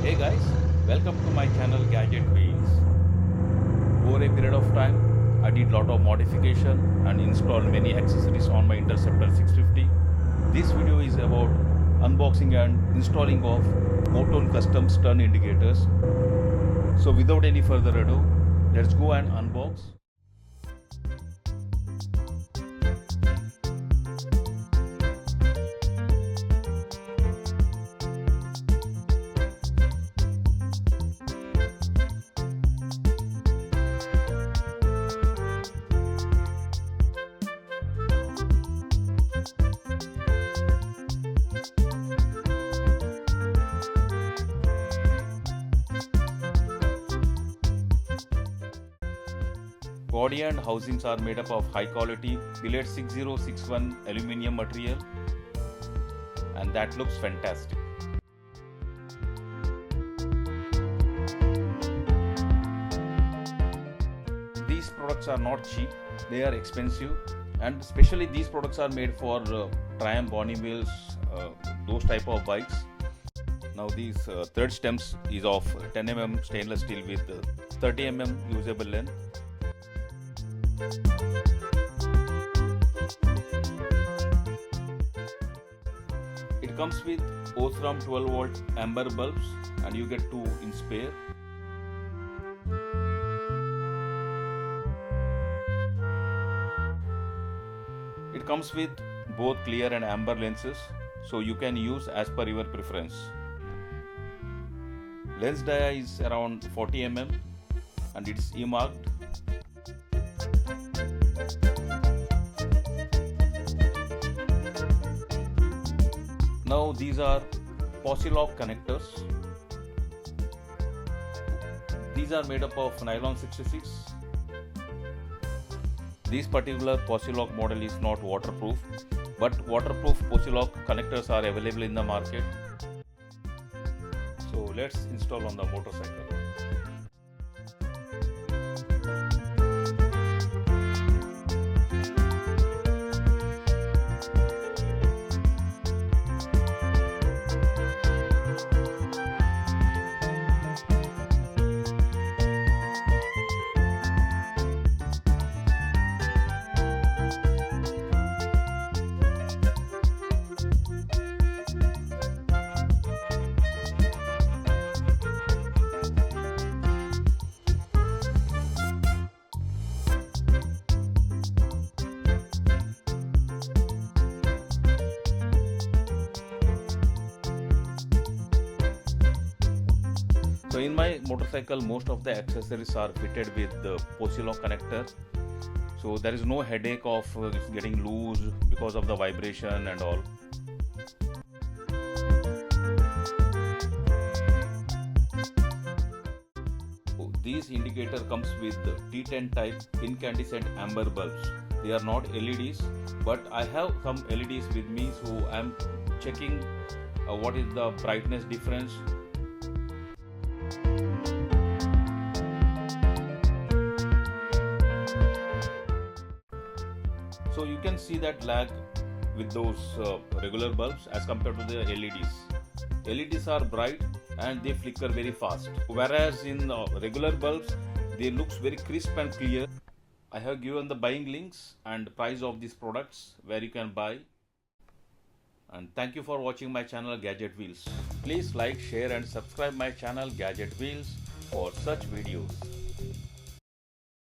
Hey guys, welcome to my channel Gadget Wheels. Over a period of time, I did lot of modification and installed many accessories on my Interceptor 650. This video is about unboxing and installing of Motone Customs turn indicators. So without any further ado, let's go and unbox. Body and housings are made up of high quality Billet 6061 aluminium material, and that looks fantastic. These products are not cheap, they are expensive, and especially these products are made for Triumph Bonnie Mills, those type of bikes. Now these thread stems is of 10 mm stainless steel with 30 mm usable length. It comes with Osram 12 volt amber bulbs, and you get 2 in spare. It comes with both clear and amber lenses, so you can use as per your preference. Lens dia is around 40 mm and it's E-marked. Now these are posi lock connectors. These are made up of nylon 66. This particular posi lock model is not waterproof, but waterproof posi lock connectors are available in the market. So let's install on the motorcycle. So in my motorcycle, most of the accessories are fitted with the posi lock connector. So there is no headache of getting loose because of the vibration and all. This indicator comes with T10 type incandescent amber bulbs. They are not LEDs, but I have some LEDs with me, so I am checking what is the brightness difference. So you can see that lag with those regular bulbs as compared to the LEDs. LEDs are bright and they flicker very fast, whereas in regular bulbs they looks very crisp and clear. I have given the buying links and price of these products where you can buy. And thank you for watching my channel Gadget Wheels. Please like, share and subscribe my channel Gadget Wheels for such videos.